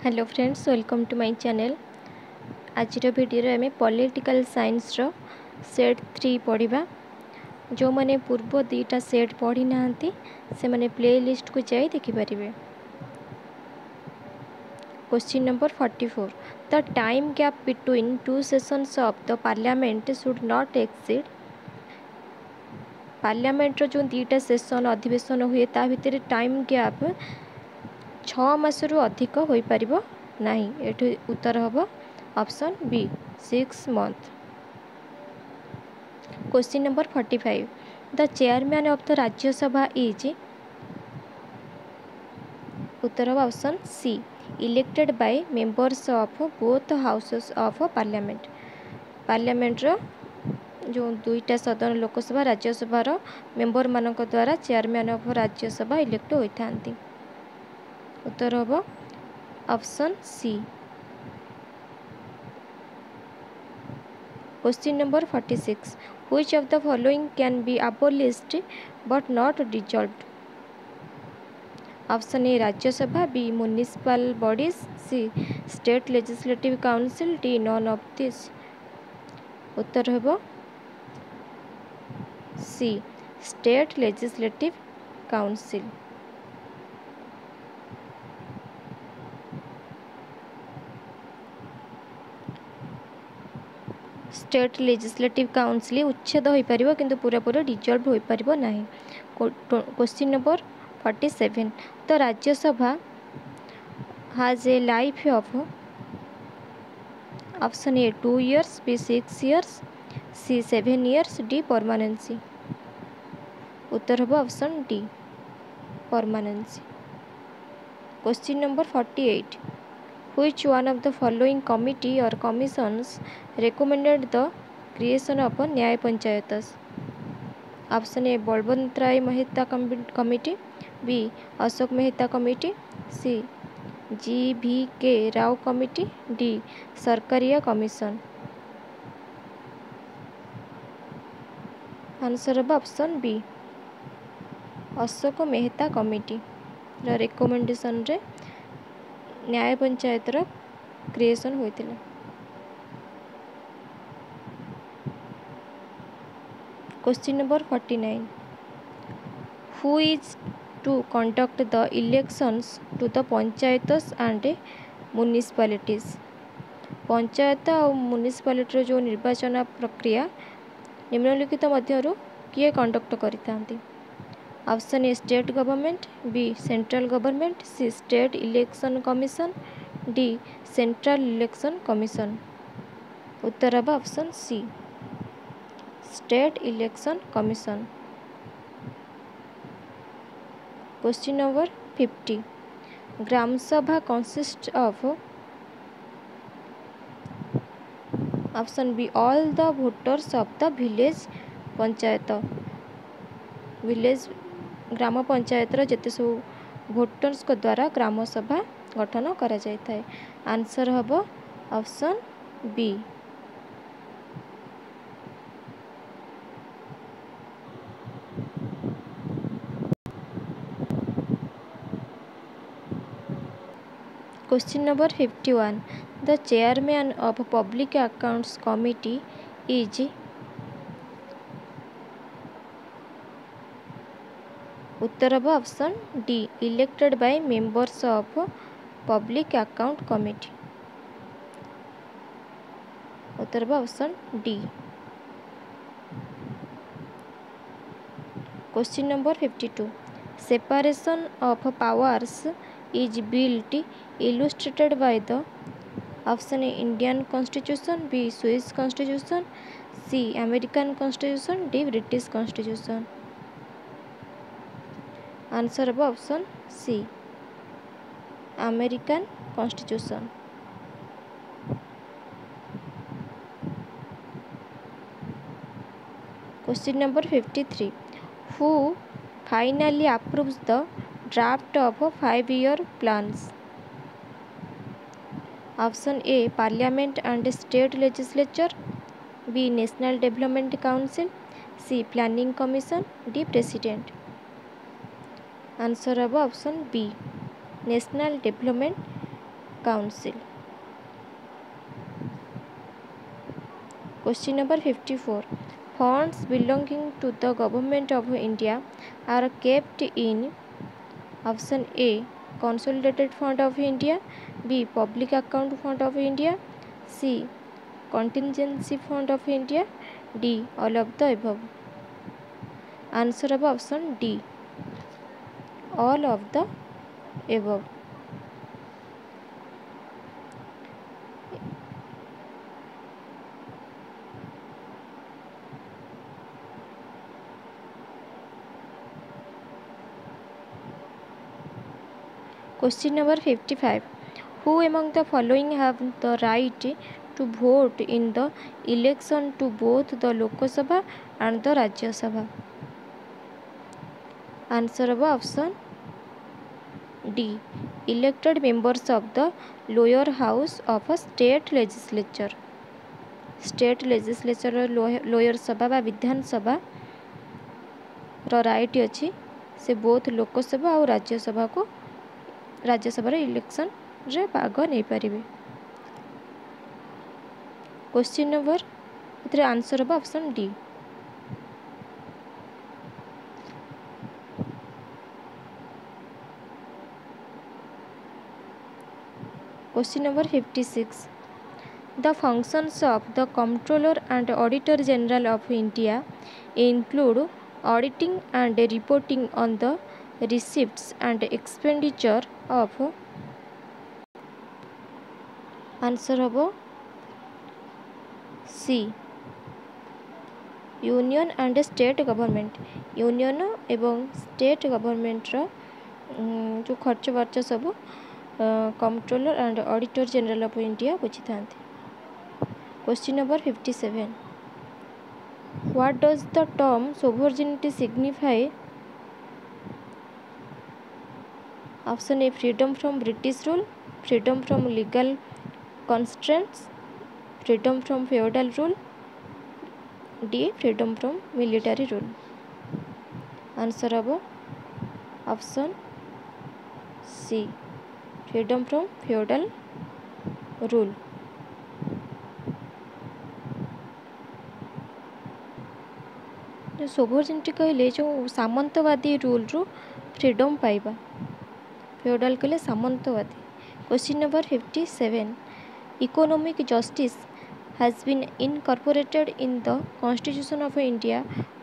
Hello friends, welcome to my channel. आज video आम political science रो सेट 3 पढ़ा। जो मैंने पूर्व दुईटा सेट पढ़ी ना से मैंने प्ले लिस्ट को जाई देखिपारे। Question number 44, the time gap between two sessions of the parliament should not exceed. Parliament जो दुईटा सेशन अधिवेशन हुए ता भितर टाइम गैप 6 मासरू अधिक हो पारिबो नहीं। एठु उत्तर हम option B 6 month. Question number 45, the chairman of the Rajya Sabha is. उत्तर हम option C elected by members of both houses of parliament. Parliament रो जो दुईटा सदन लोकसभा राज्यसभा मेंबर मानक द्वारा चेयरमैन ऑफ राज्यसभा इलेक्ट होता। उत्तर हम option C. Question number 46, which of the following can be abolished but not dissolved। Option A Rajya Sabha, B municipal bodies, C state legislative council, D none of this. उत्तर हम C state legislative council. State legislative council उच्छेद हो पार किंतु पूरा पूरा dissolve हो पार नहीं। Question number 47, the Rajya Sabha has a life of। Option A 2 years, B 6 years, C 7 years, D permanency. उत्तर हम option D permanency. Question number 48, which one of the following committee or commissions recommended the creation of न्याय panchayats. Option A Balwant Rai Mehta committee, B Ashok Mehta committee, C GVK Rao committee, D Sarkaria commission. Answer हम option B Ashok Mehta committee recommendation रे न्याय panchayat creation होता। Question number 49, who is to conduct the elections to the panchayats and municipalities. Panchayat और municipality जो निर्वाचन प्रक्रिया निम्नलिखित मध्यरु किए कंडक्ट करितांती। Option A state government, B central government, C state election commission, D central election commission. उत्तर हम option C state election commission. Question number 50, Gram Sabha consist of. Option B all the voters of the village panchayat. Village gram panchayat जेते सब voters को द्वारा ग्राम सभा गठन करा जाय थाए। आंसर हम option B. Question number 51, the chairman of public accounts committee is. उत्तर हम option D elected by members of public account committee. उत्तर हम option D. Question number 52, separation of powers is built illustrated by the। Option A Indian constitution, B Swiss constitution, C American constitution, D British constitution. Answer हम option C American constitution. Question number 53, who finally approves the draft of 5-year plans। Option A parliament and state legislature, B national development council, C planning commission, D president. Answer हम option B national development Council. Question number 54. Funds belonging to the Government of India are kept in option A. Consolidated Fund of India, B. Public Account Fund of India, C. Contingency Fund of India, D. All of the above. Answer of option D. All of the above. Question number 55. Who among the following have the right to vote in the election to both the Lok Sabha and the Rajya Sabha? Answer of option D. Elected members of the lower house of a state legislature. State legislature lower sabha बा Vidhan Sabha row right अच्छी से both Lok Sabha और राज्यसभा को Rajya Sabha election रे भाग नहीं पारिबे. Question number इतरे answer हम option D. Question number 56. The functions of the Comptroller and Auditor General of India include auditing and reporting on the receipts and expenditure of. Answer होबो C. Union and state government. Union एवं state government रो जो खर्च वर्च सब controller and auditor general of India बुझी था. Question number 57. What does the term sovereignty signify? Option A freedom from British rule, freedom from legal constraints, freedom from feudal rule, D. freedom from military rule. Answer of option C. freedom from feudal rule. Sovereignty कहले जो सामंतवादी rule रू freedom पाइबा, feudal कहले सामंतवादी. Question number 57. Economic justice has been incorporated in the Constitution of India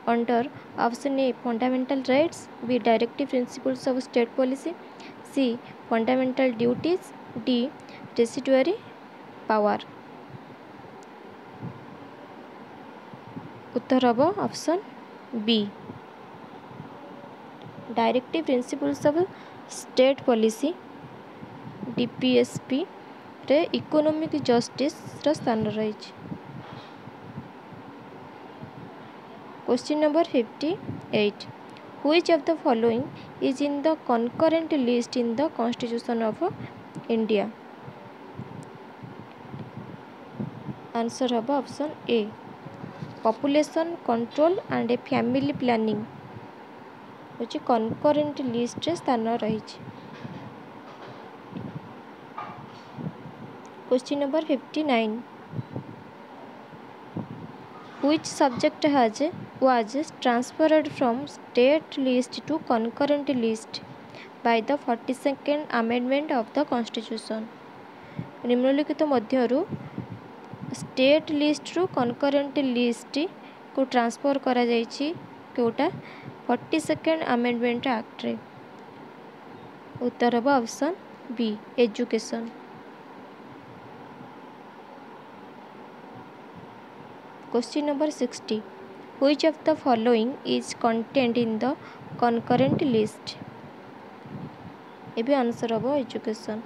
under option A. Fundamental rights, B. Directive principles of state policy, C. Fundamental duties, D. Residuary power. उत्तर हम option B. Directive principles of state policy DPSP रे economic justice रो स्थान रही. Question number 58. Which of the following is in the concurrent list in the constitution of India? Answer हम option A. Population control and family planning होची concurrent list रे स्थान रही. Question number 59. Which subject was transferred from state list to concurrent list by the 42nd amendment of the constitution? निम्नलिखित मध्यरु state list रु concurrent list को transfer करा जायछि कोटा 42nd amendment एक्ट रे. उत्तर हम option B. Education. Question number 60. Which of the following is contained in the concurrent list? एबे आंसर हम education.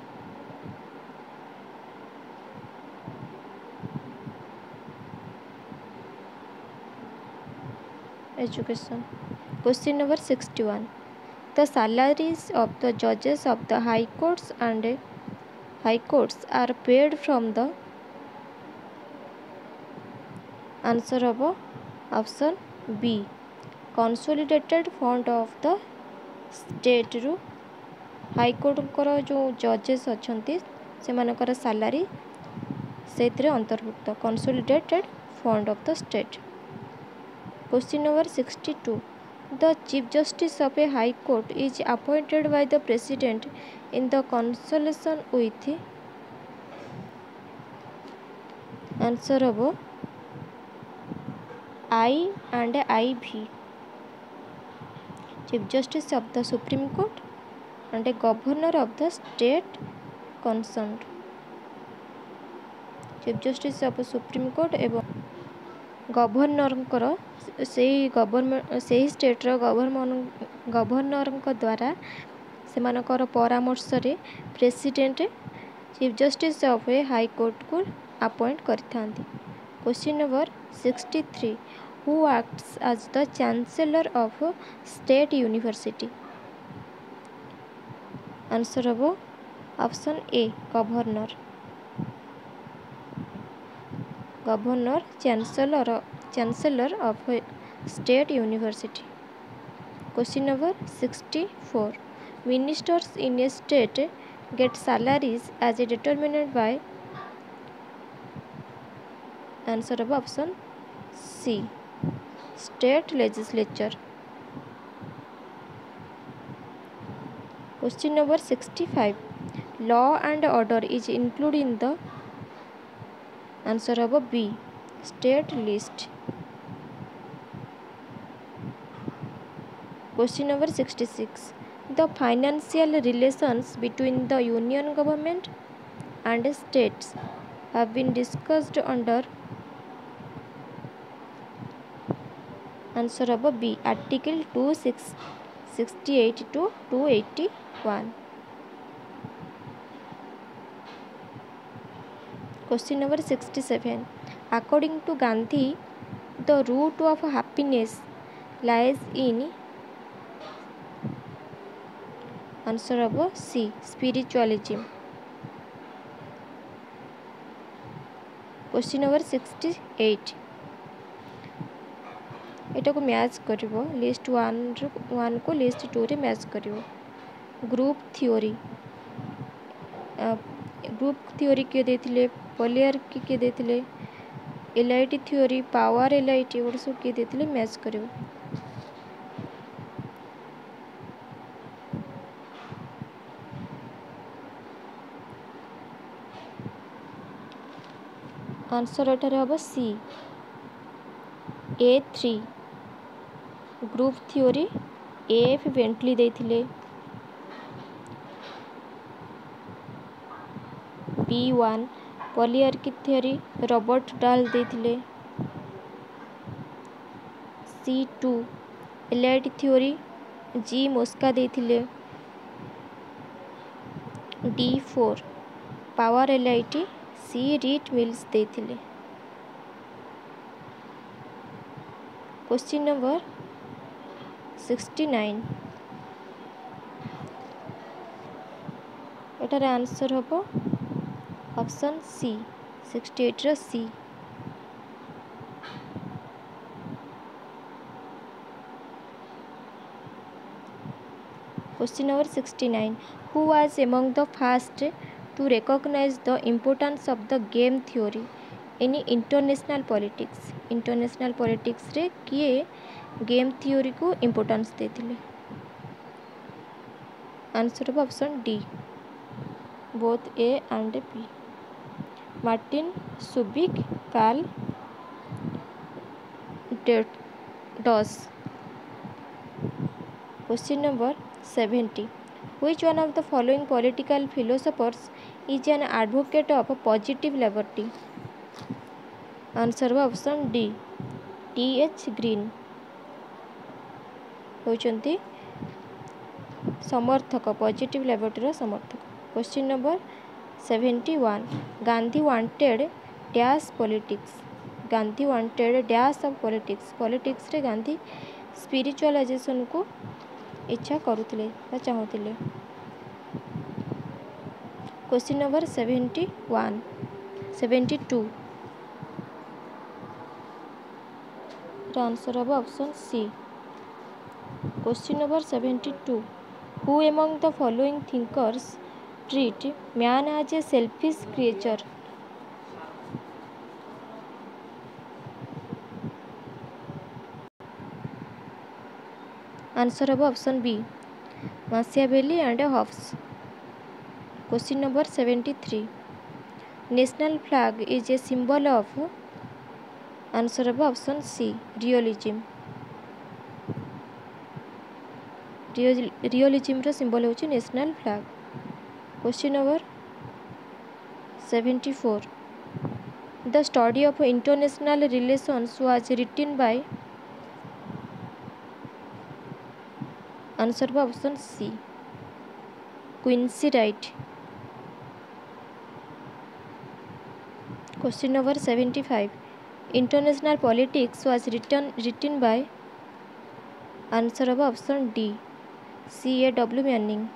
Education. Question number 61. The salaries of the judges of the high courts and high courts are paid from the. Answer हम option B. Consolidated fund of the state रु high court जो जजेस अच्छा सेमानकर salary से अंतर्भुक्त consolidated fund of the state. Question number 62 the chief justice of a high court is appointed by the president in the consolation with answer हम I and IV चीफ justice ऑफ द सुप्रीम कोर्ट and a governor of the state concerned। Chief justice of supreme court एवं governor से स्टेट्र governor द्वारा से परामर्श रे president chief justice of a high court को अपॉइंट करते। Question number 63 who acts as the chancellor of state university. Answer हम option A governor chancellor of state university. Question number 64 ministers in a state get salaries as a determined by answer हम option C state legislature. Question number 65 law and order is include in the answer हम B state list. Question number 66 the financial relations between the union government and states have been discussed under answer हम B article 268 to 281। Question number 67 according to Gandhi the root of happiness lies in answer हम C spiritualism. Question number 68 एटा को match करिवो list 1 को list 2 रे match करिवो। Group theory किए देथिले पोलियर किए देथिले एलआईटी थ्योरी पावर एलआईटी और सब किए देथिले मैच करिवो। आंसर एटारे हम C A3 group theory F Bentley देथिले B1 polyarchy theory Robert Dahl देथिले C2 elite theory G Mosca देथिले D4 power elite C Wright Mills देथिले। क्वेश्चन नंबर 69 एटार आंसर हम ऑप्शन सी 68 रो C. Question number 69 who was among the first to recognise the importance of the game theory in international politics रे किए game theory को importance देथिले। Answer of option D both A and B Martin Shubik Karl Deutsch. Question number 70 which one of the following political philosophers is an advocate of positive liberty। Answer option D T H. Green होचंती समर्थक positive liberty समर्थक। Question number 71 Gandhi wanted dash politics Gandhi wanted dash of politics रे Gandhi spiritualisation को इच्छा करुले चाहूले। Question number 72 answer हम option C. Question number 72 who among the following thinkers treat man as a selfish creature? Answer of option B, Machiavelli and Hobbes. Question number 73. National flag is a symbol of. Answer of option C, realism. Realism row symbol होची national flag. Question number 74. The study of international relations was written by. Answer of option C, Quincy Wright. Question number 75. International politics was written by. Answer of option D, C.A.W. Manning.